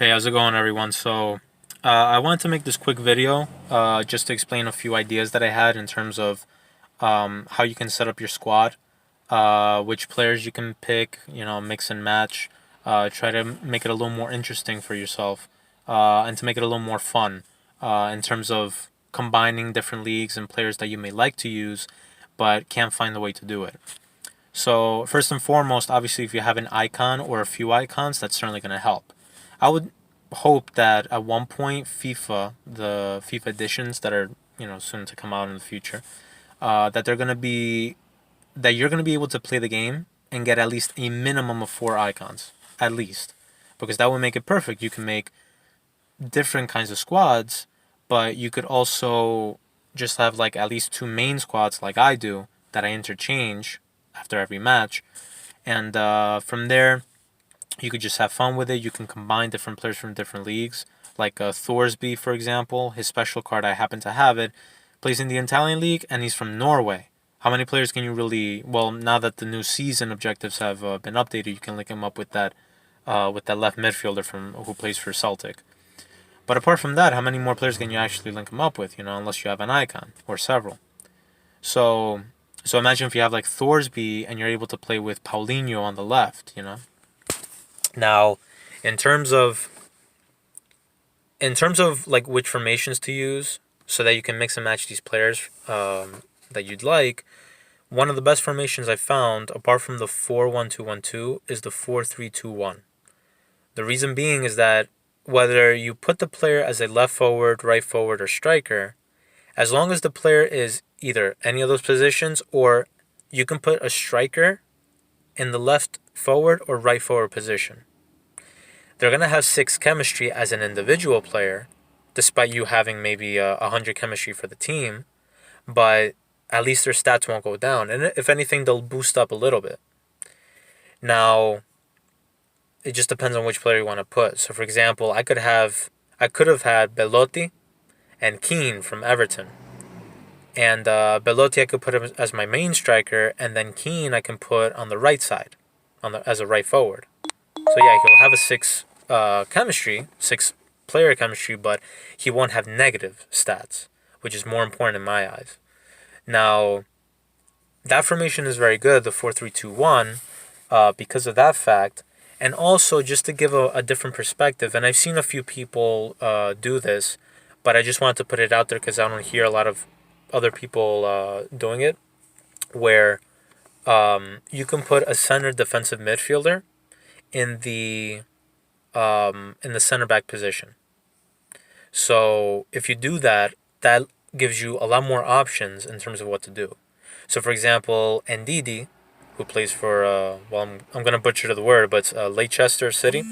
Hey, how's it going, everyone? I wanted to make this quick video just to explain a few ideas that I had in terms of how you can set up your squad, which players you can pick, mix and match, try to make it a little more interesting for yourself, and to make it a little more fun in terms of combining different leagues and players that you may like to use, but can't find the way to do it. So, first and foremost, obviously, if you have an icon or a few icons, that's certainly going to help. I would hope that at one point the FIFA editions that are soon to come out in the future, that they're gonna be that you're gonna be able to play the game and get at least a minimum of four icons, at least, because that would make it perfect. You can make different kinds of squads, but you could also just have like at least two main squads, like I do, that I interchange after every match, and from there you could just have fun with it. You can combine different players from different leagues. Like Thorsby, for example, his special card, I happen to have it, plays in the Italian league, and he's from Norway. How many players can you really? Well, now that the new season objectives have been updated, you can link him up with that left midfielder from who plays for Celtic. But apart from that, how many more players can you actually link him up with? Unless you have an icon or several. So, so imagine if you have like Thorsby and you're able to play with Paulinho on the left. Now, in terms of like which formations to use so that you can mix and match these players that you'd like, one of the best formations I found, apart from the 4-1-2-1-2, is the 4-3-2-1. The reason being is that whether you put the player as a left forward, right forward, or striker, as long as the player is either any of those positions, or you can put a striker in the left forward or right forward position, they're going to have 6 chemistry as an individual player, despite you having maybe 100 chemistry for the team, but at least their stats won't go down. And if anything, they'll boost up a little bit. Now, it just depends on which player you want to put. So, for example, I could have had Belotti and Keane from Everton. And Belotti I could put him as my main striker, and then Keane I can put on the right side, as a right forward. So yeah, he'll have a 6 chemistry, 6 player chemistry, but he won't have negative stats, which is more important in my eyes. Now, that formation is very good, the 4-3-2-1, because of that fact, and also just to give a different perspective. And I've seen a few people do this, but I just wanted to put it out there because I don't hear a lot of other people doing it, where you can put a center defensive midfielder in the center back position. So if you do that, that gives you a lot more options in terms of what to do. So for example, ndidi, who plays for I'm gonna butcher the word, but it's Leicester City.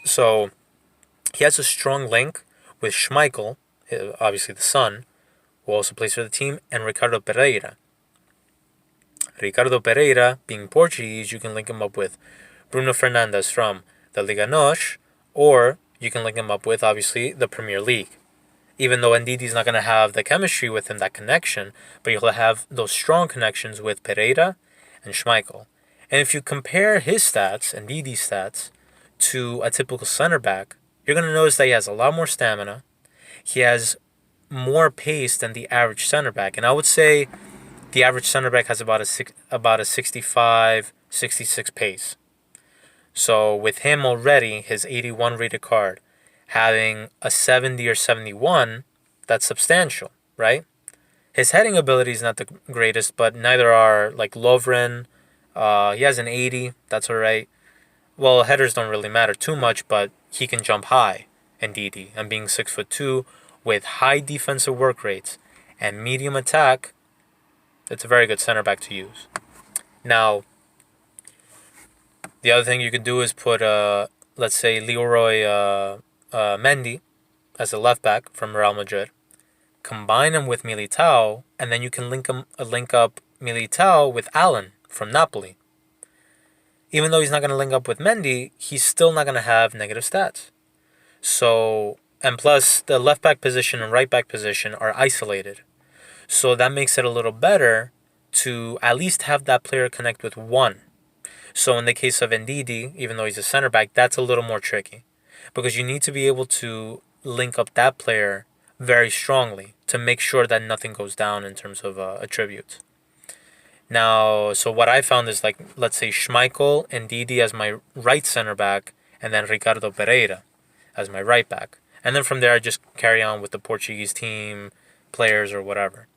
So he has a strong link with Schmeichel, obviously the son, who also plays for the team, and Ricardo Pereira. Ricardo Pereira, being Portuguese, you can link him up with Bruno Fernandes from the Liga NOS, or you can link him up with, obviously, the Premier League. Even though Ndidi's not going to have the chemistry with him, that connection, but you'll have those strong connections with Pereira and Schmeichel. And if you compare his stats, Ndidi's stats, to a typical center back, you're going to notice that he has a lot more stamina. He has more pace than the average center back. And I would say the average center back has about a 65, 66 pace. So with him already, his 81 rated card, having a 70 or 71, that's substantial, right? His heading ability is not the greatest, but neither are like Lovren. He has an 80, that's all right. Well, headers don't really matter too much, but he can jump high, ndidi, and being 6'2", with high defensive work rates and medium attack, it's a very good center back to use. Now, the other thing you could do is put, let's say, Leroy Mendy as a left back from Real Madrid. Combine him with Militao, and then you can link up Militao with Allen from Napoli. Even though he's not going to link up with Mendy, he's still not going to have negative stats. So, and plus, the left back position and right back position are isolated. So that makes it a little better to at least have that player connect with one. So in the case of Ndidi, even though he's a center back, that's a little more tricky. because you need to be able to link up that player very strongly to make sure that nothing goes down in terms of attributes. Now, so what I found is, like, let's say Schmeichel and ndidi as my right center back, and then Ricardo Pereira as my right back. And then from there, I just carry on with the Portuguese team, players, or whatever.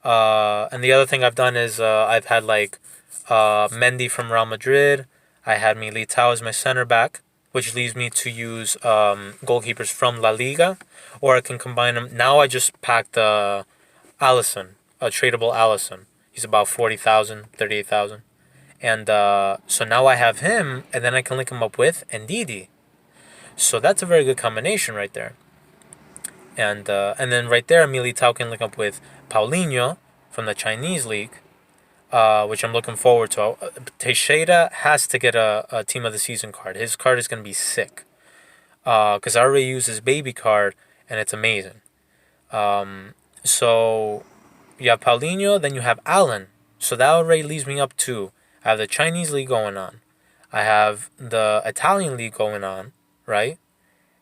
And the other thing I've done is I've had, like, Mendy from Real Madrid. I had Militao as my center back, which leaves me to use goalkeepers from La Liga, or I can combine them. Now I just packed Alisson, a tradable Alisson. He's about 40,000, 38,000. And so now I have him, and then I can link him up with ndidi. So that's a very good combination right there. And then right there, Militao can link up with Paulinho from the Chinese league, which I'm looking forward to. Teixeira has to get a Team of the Season card. His card is going to be sick. Because I already used his baby card, and it's amazing. So you have Paulinho, then you have Allen. So that already leaves me up to, I have the Chinese league going on. I have the Italian league going on, right?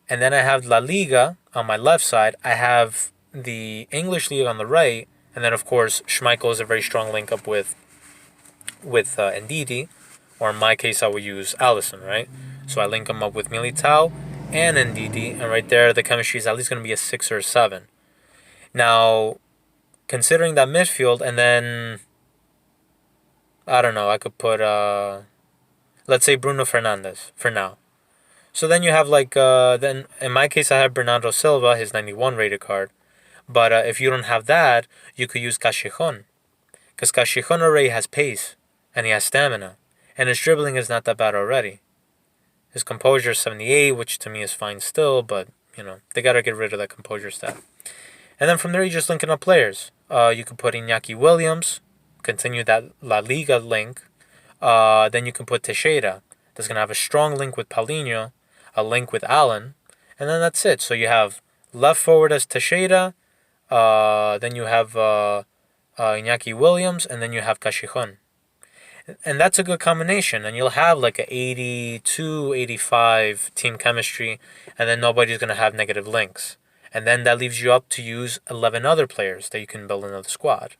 And then I have La Liga on my left side. I have the English league on the right. And then, of course, Schmeichel is a very strong link up with ndidi. Or in my case, I would use Alisson, right? So I link him up with Militao and ndidi. And right there, the chemistry is at least going to be a 6 or a 7. Now, considering that midfield, and then, I don't know, I could put, let's say Bruno Fernandes for now. So then you have, like, then in my case, I have Bernardo Silva, his 91 rated card. But if you don't have that, you could use Cachejon. Because Cachejon already has pace, and he has stamina. And his dribbling is not that bad already. His composure is 78, which to me is fine still, but, they got to get rid of that composure stat. And then from there, you're just linking up players. You could put Iñaki Williams, continue that La Liga link. Then you can put Teixeira. That's going to have a strong link with Paulinho, a link with Allen, and then that's it. So you have left forward as Teixeira, then you have Iñaki Williams, and then you have Cachejon. And that's a good combination, and you'll have like a 82, 85 team chemistry, and then nobody's going to have negative links. And then that leaves you up to use 11 other players that you can build another squad,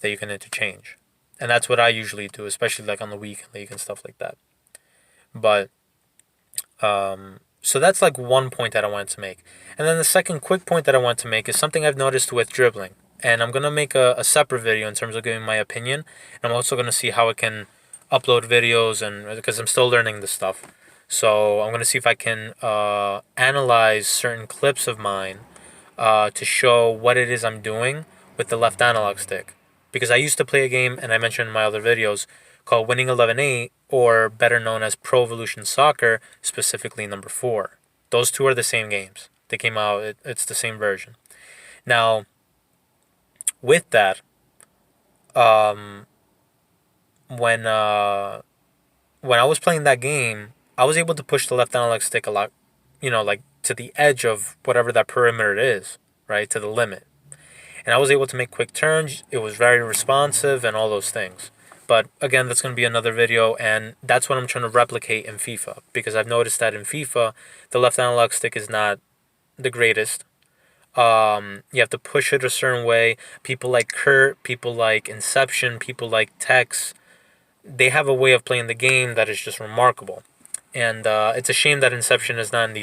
that you can interchange. And that's what I usually do, especially like on the weekend league and stuff like that. But, so that's like one point that I wanted to make. And then the second quick point that I want to make is something I've noticed with dribbling. And I'm going to make a separate video in terms of giving my opinion. And I'm also going to see how I can upload videos, and because I'm still learning this stuff. So I'm going to see if I can analyze certain clips of mine to show what it is I'm doing with the left analog stick. Because I used to play a game, and I mentioned in my other videos, called Winning 11-8, or better known as Pro Evolution Soccer, specifically number 4. Those two are the same games. They came out, it's the same version. Now, with that, when I was playing that game, I was able to push the left analog stick a lot, like to the edge of whatever that perimeter is, right, to the limit. And I was able to make quick turns. It was very responsive and all those things. But again, that's going to be another video, and that's what I'm trying to replicate in FIFA, because I've noticed that in FIFA, the left analog stick is not the greatest. You have to push it a certain way. People like Kurt, people like Inception, people like Tex, they have a way of playing the game that is just remarkable. And it's a shame that Inception is not in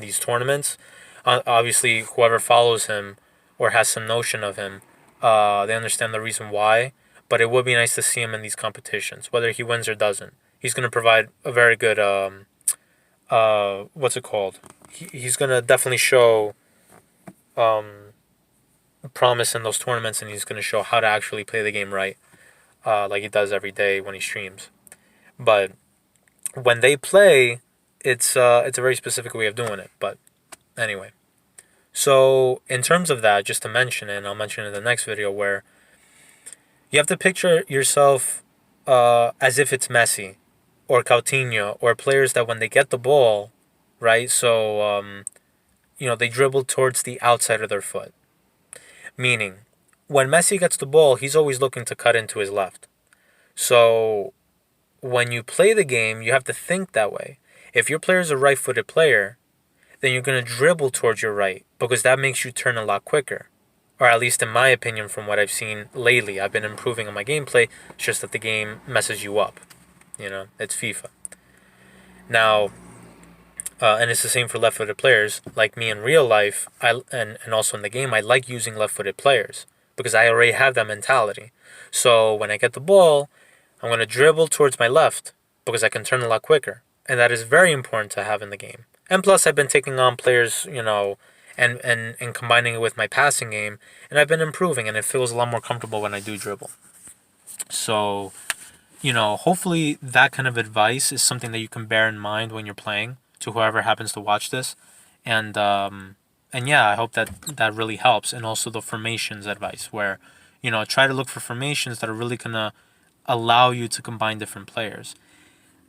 these tournaments. Obviously, whoever follows him or has some notion of him, they understand the reason why. But it would be nice to see him in these competitions, whether he wins or doesn't. He's going to provide a very good, what's it called? He's going to definitely show promise in those tournaments, and he's going to show how to actually play the game right, like he does every day when he streams. But when they play, it's a very specific way of doing it. But anyway, so in terms of that, just to mention it, and I'll mention it in the next video, where you have to picture yourself as if it's Messi or Coutinho, or players that when they get the ball, right, so they dribble towards the outside of their foot. Meaning, when Messi gets the ball, he's always looking to cut into his left. So when you play the game, you have to think that way. If your player is a right-footed player, then you're going to dribble towards your right because that makes you turn a lot quicker. Or at least in my opinion, from what I've seen lately, I've been improving on my gameplay. It's just that the game messes you up. It's FIFA. Now, and it's the same for left-footed players. Like me in real life, and also in the game, I like using left-footed players because I already have that mentality. So when I get the ball, I'm going to dribble towards my left because I can turn a lot quicker. And that is very important to have in the game. And plus, I've been taking on players, and combining it with my passing game, and I've been improving, and it feels a lot more comfortable when I do dribble. So, hopefully that kind of advice is something that you can bear in mind when you're playing to whoever happens to watch this. And yeah, I hope that really helps. And also the formations advice where, try to look for formations that are really going to allow you to combine different players.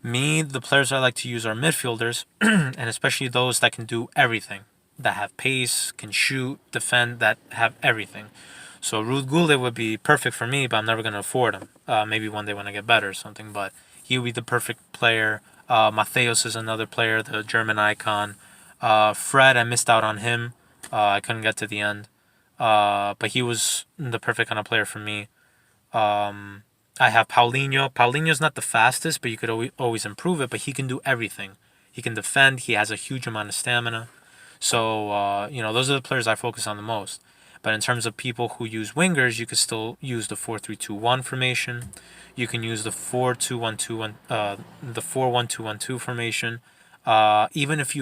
Me, the players I like to use are midfielders, and especially those that can do everything, that have pace, can shoot, defend, that have everything. So Ruud Gullit would be perfect for me, but I'm never going to afford him. Maybe one day when I get better or something, but he would be the perfect player. Matheus is another player, the German icon. Fred, I missed out on him. I couldn't get to the end. But he was the perfect kind of player for me. I have Paulinho. Paulinho's not the fastest, but you could always improve it. But he can do everything. He can defend. He has a huge amount of stamina. So, those are the players I focus on the most. But in terms of people who use wingers, you could still use the 4-3-2-1 formation. You can use the 4-2-1-2, the 4-1-2-1-2 formation. Even if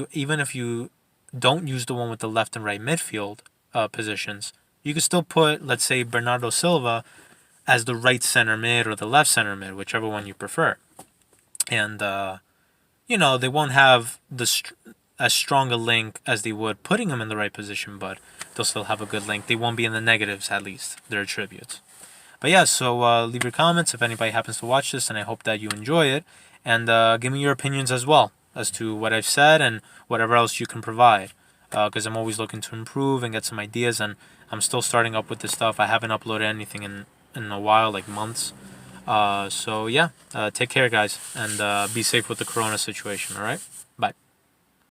you don't use the one with the left and right midfield positions, you could still put, let's say, Bernardo Silva as the right center mid or the left center mid, whichever one you prefer. And they won't have as strong a link as they would putting them in the right position, but they'll still have a good link. They won't be in the negatives, at least. They're attributes. But yeah, so leave your comments if anybody happens to watch this, and I hope that you enjoy it. And give me your opinions as well as to what I've said and whatever else you can provide. Because I'm always looking to improve and get some ideas, and I'm still starting up with this stuff. I haven't uploaded anything in a while, like months. So yeah, take care, guys, and be safe with the corona situation, all right?